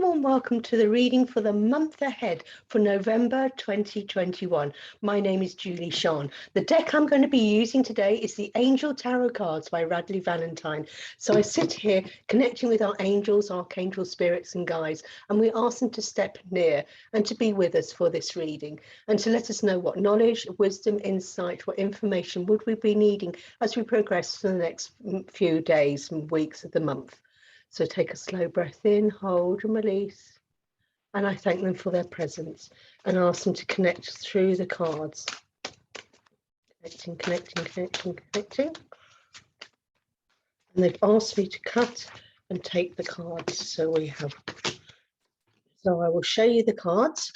warm welcome to the reading for the month ahead for November 2021. My name is Julie-Sian. The deck I'm going to be using today is the Angel Tarot cards by Radleigh Valentine. So I sit here connecting with our angels, archangel spirits and guides, and we ask them to step near and to be with us for this reading and to let us know what knowledge, wisdom, insight, what information would we be needing as we progress for the next few days and weeks of the month. So take a slow breath in, hold and release. And I thank them for their presence and ask them to connect through the cards. Connecting. And they've asked me to cut and take the cards. So I will show you the cards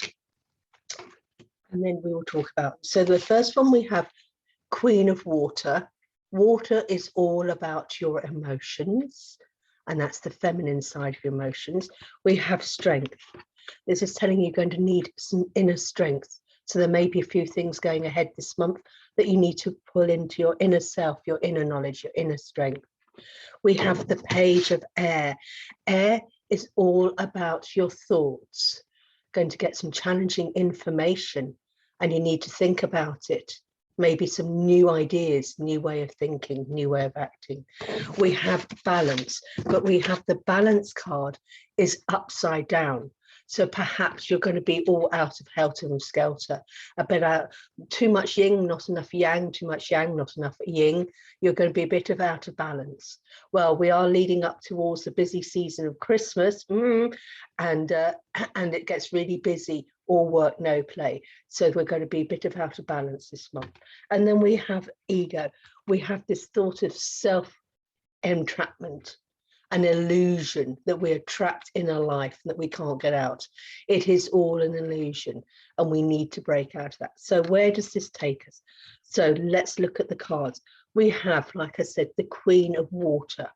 and then we will talk about. So the first one we have Queen of Water. Water is all about your emotions. And that's the feminine side of your emotions. We have strength. This is telling you you're going to need some inner strength. So there may be a few things going ahead this month that you need to pull into your inner self, your inner knowledge, your inner strength. We have the Page of Air. Air is all about your thoughts. Going to get some challenging information and you need to think about it. Maybe some new ideas, new way of thinking, new way of acting. We have balance, but we have the balance card is upside down. So perhaps you're going to be all out of helter and skelter, a bit out, too much yin, not enough yang, too much yang, not enough yin. You're going to be a bit of out of balance. Well, we are leading up towards the busy season of Christmas, and it gets really busy. All work, no play. So we're going to be a bit of out of balance this month. And then we have ego. We have this thought of self-entrapment, an illusion that we're trapped in a life that we can't get out. It is all an illusion and we need to break out of that. So where does this take us? So let's look at the cards. We have, like I said, the Queen of Water.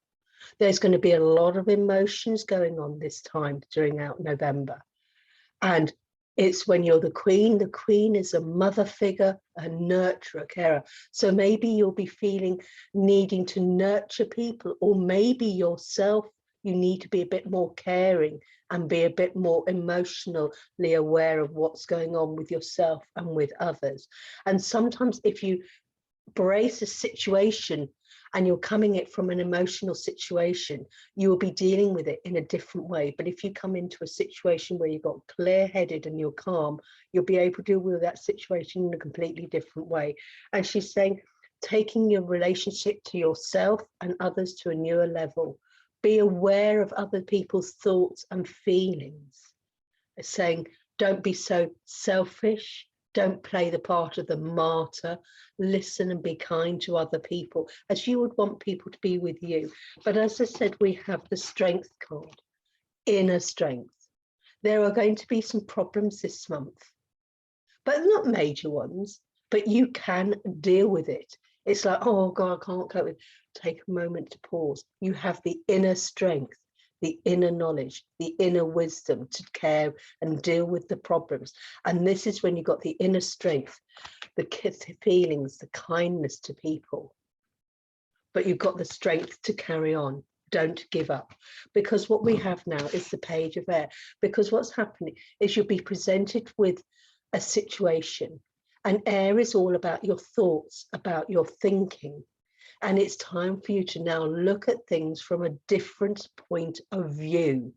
There's going to be a lot of emotions going on this time during November. And it's when you're the queen. The queen is a mother figure, a nurturer, a carer. So maybe you'll be feeling needing to nurture people, or maybe yourself, you need to be a bit more caring and be a bit more emotionally aware of what's going on with yourself and with others. And sometimes if you brace a situation and you're coming it from an emotional situation, you will be dealing with it in a different way. But if you come into a situation where you've got clear-headed and you're calm, you'll be able to deal with that situation in a completely different way. And she's saying, taking your relationship to yourself and others to a newer level. Be aware of other people's thoughts and feelings. Saying, don't be so selfish. Don't play the part of the martyr. Listen and be kind to other people as you would want people to be with you. But as I said, we have the strength card, inner strength. There are going to be some problems this month, but not major ones, but you can deal with it. It's like, oh God, I can't cope with it. Take a moment to pause. You have the inner strength, the inner knowledge, the inner wisdom to care and deal with the problems. And this is when you've got the inner strength, the feelings, the kindness to people. But you've got the strength to carry on. Don't give up. Because what we have now is the Page of Air. Because what's happening is you'll be presented with a situation. And air is all about your thoughts, about your thinking. And it's time for you to now look at things from a different point of view.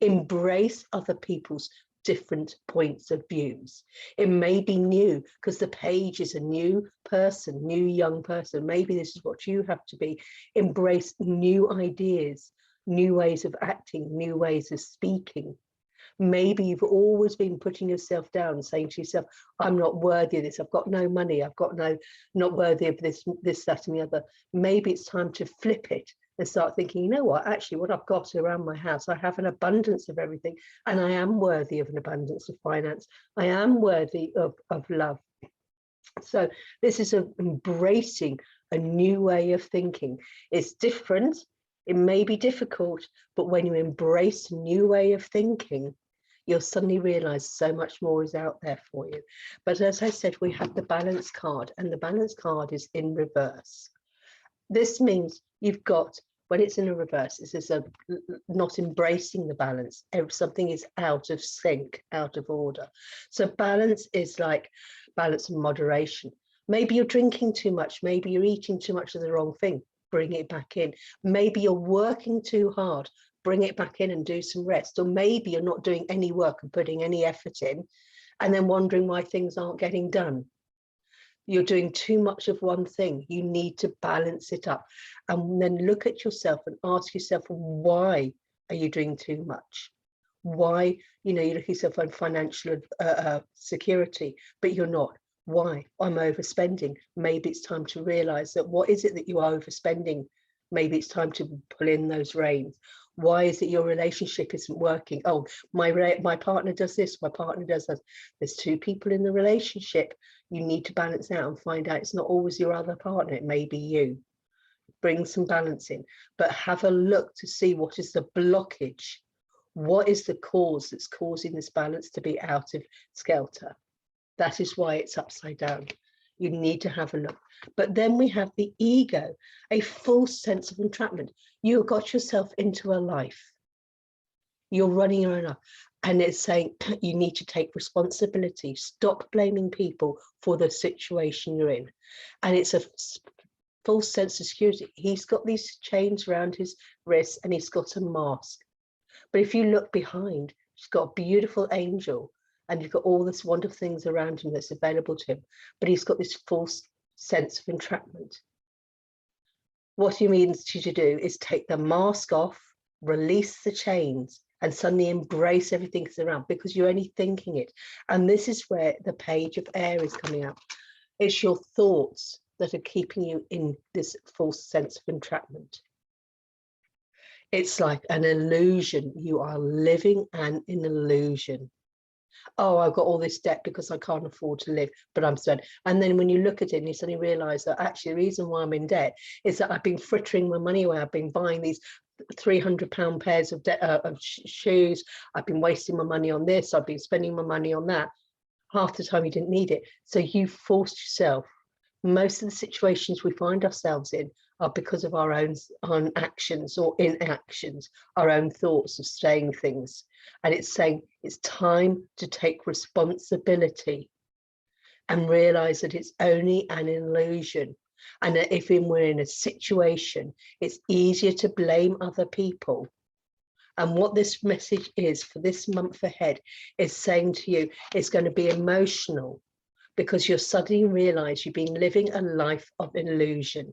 Embrace other people's different points of views. It may be new because the page is a new person, new young person. Maybe this is what you have to be. Embrace new ideas, new ways of acting, new ways of speaking. Maybe you've always been putting yourself down, saying to yourself, I'm not worthy of this, I've got no money, not worthy of this, that and the other. Maybe it's time to flip it and start thinking, you know what, actually what I've got around my house, I have an abundance of everything and I am worthy of an abundance of finance. I am worthy of love. So this is embracing a new way of thinking. It's different. It may be difficult, but when you embrace a new way of thinking, you'll suddenly realize so much more is out there for you. But as I said, we have the balance card, and the balance card is in reverse. This means you've got When it's in a reverse, it's as a not embracing the balance. Something is out of sync, out of order. So balance is like balance and moderation. Maybe you're drinking too much. Maybe you're eating too much of the wrong thing. Bring it back in. Maybe you're working too hard. Bring it back in and do some rest. Or maybe you're not doing any work and putting any effort in, and then wondering why things aren't getting done. You're doing too much of one thing. You need to balance it up, and then look at yourself and ask yourself, why are you doing too much? Why, you look at yourself on financial security, but you're not. Why? I'm overspending. Maybe it's time to realize that what is it that you are overspending? Maybe it's time to pull in those reins. Why is it your relationship isn't working? Oh, my partner does this, my partner does that. There's two people in the relationship. You need to balance out and find out it's not always your other partner, it may be you. Bring some balance in, but have a look to see what is the blockage. What is the cause that's causing this balance to be out of skelter? That is why it's upside down. You need to have a look. But then we have the ego, a false sense of entrapment. You got yourself into a life. You're running your own life. And it's saying you need to take responsibility. Stop blaming people for the situation you're in. And it's a false sense of security. He's got these chains around his wrists and he's got a mask. But if you look behind, he's got a beautiful angel. And you've got all this wonderful things around him that's available to him, but he's got this false sense of entrapment. What he means you to do is take the mask off, release the chains, and suddenly embrace everything that's around, because you're only thinking it. And this is where the page of air is coming out. It's your thoughts that are keeping you in this false sense of entrapment. It's like an illusion. You are living an illusion. Oh, I've got all this debt because I can't afford to live, but I'm spending. And then when you look at it and you suddenly realize that actually the reason why I'm in debt is that I've been frittering my money away. I've been buying these £300 pairs of shoes. I've been wasting my money on this. I've been spending my money on that. Half the time you didn't need it. So you forced yourself. Most of the situations we find ourselves in are because of our own actions or inactions, our own thoughts of saying things. And it's saying it's time to take responsibility and realize that it's only an illusion. And that if we're in a situation, it's easier to blame other people. And what this message is for this month ahead is saying to you, it's going to be emotional, because you'll suddenly realize you've been living a life of illusion.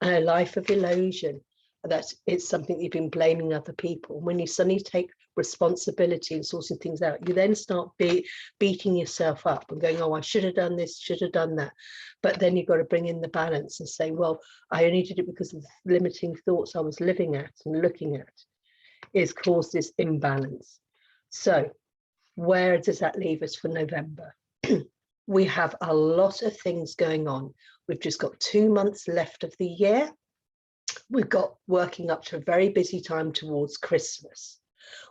And a life of illusion, that it's something you've been blaming other people. When you suddenly take responsibility and sorting things out, you then start beating yourself up and going, oh, I should have done this, should have done that. But then you've got to bring in the balance and say, well, I only did it because of the limiting thoughts I was living at and looking at is caused this imbalance. So where does that leave us for November? We have a lot of things going on. We've just got 2 months left of the year. We've got working up to a very busy time towards Christmas.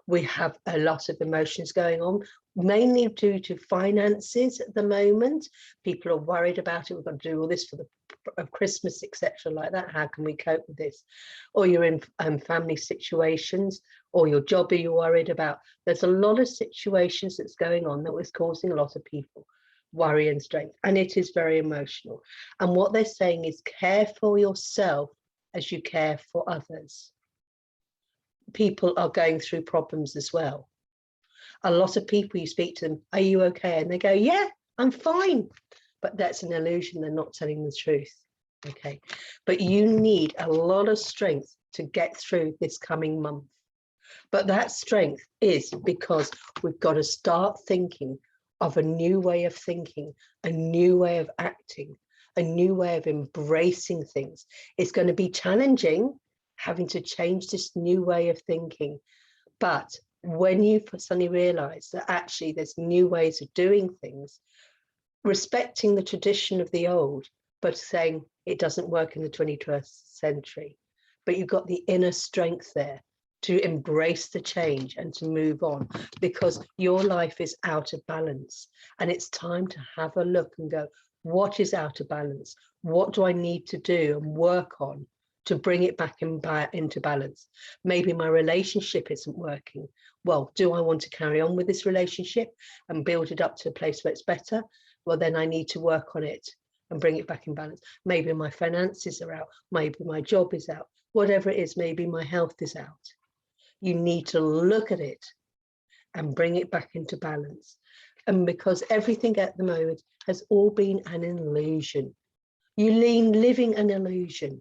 We have a lot of emotions going on, mainly due to finances at the moment. People are worried about it. We've got to do all this for the Christmas, etc., like that. How can we cope with this? Or you're in family situations, or your job are you worried about? There's a lot of situations that's going on that was causing a lot of people worry and strength, and it is very emotional. And what they're saying is care for yourself as you care for others. People are going through problems as well. A lot of people, you speak to them, are you okay? And they go, yeah, I'm fine. But that's an illusion. They're not telling the truth. Okay, but you need a lot of strength to get through this coming month. But that strength is because we've got to start thinking of a new way of thinking, a new way of acting, a new way of embracing things. It's going to be challenging having to change this new way of thinking. But when you suddenly realize that actually there's new ways of doing things, respecting the tradition of the old, but saying it doesn't work in the 21st century, but you've got the inner strength there to embrace the change and to move on, because your life is out of balance. And it's time to have a look and go, what is out of balance? What do I need to do and work on to bring it back into balance. Maybe my relationship isn't working. Well, do I want to carry on with this relationship and build it up to a place where it's better? Well, then I need to work on it and bring it back in balance. Maybe my finances are out. Maybe my job is out. Whatever it is, maybe my health is out. You need to look at it and bring it back into balance. And because everything at the moment has all been an illusion. Living an illusion.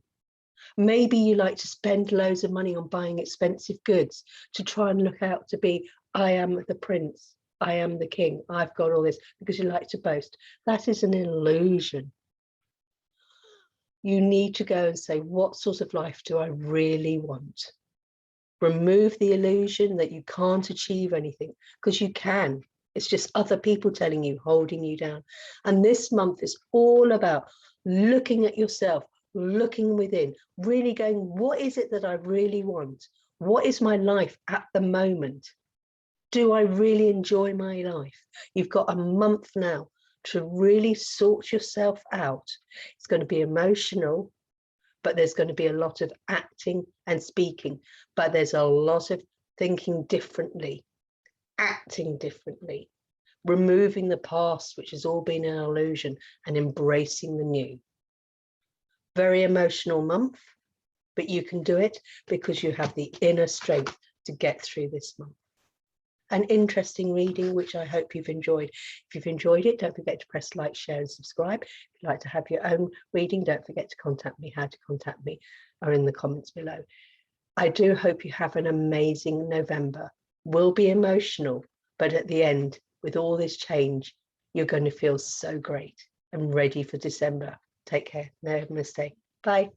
Maybe you like to spend loads of money on buying expensive goods to try and look out to be, I am the prince, I am the king, I've got all this, because you like to boast. That is an illusion. You need to go and say, what sort of life do I really want? Remove the illusion that you can't achieve anything, because you can. It's just other people telling you, holding you down. And this month is all about looking at yourself, looking within, really going, what is it that I really want? What is my life at the moment? Do I really enjoy my life? You've got a month now to really sort yourself out. It's going to be emotional, but there's going to be a lot of acting and speaking, but there's a lot of thinking differently, acting differently, removing the past, which has all been an illusion, and embracing the new. Very emotional month, but you can do it because you have the inner strength to get through this month. An interesting reading, which I hope you've enjoyed. If you've enjoyed it, don't forget to press like, share and subscribe. If you'd like to have your own reading, don't forget to contact me. How to contact me are in the comments below. I do hope you have an amazing November. Will be emotional, but at the end, with all this change, you're going to feel so great and ready for December. Take care. No mistake. Bye.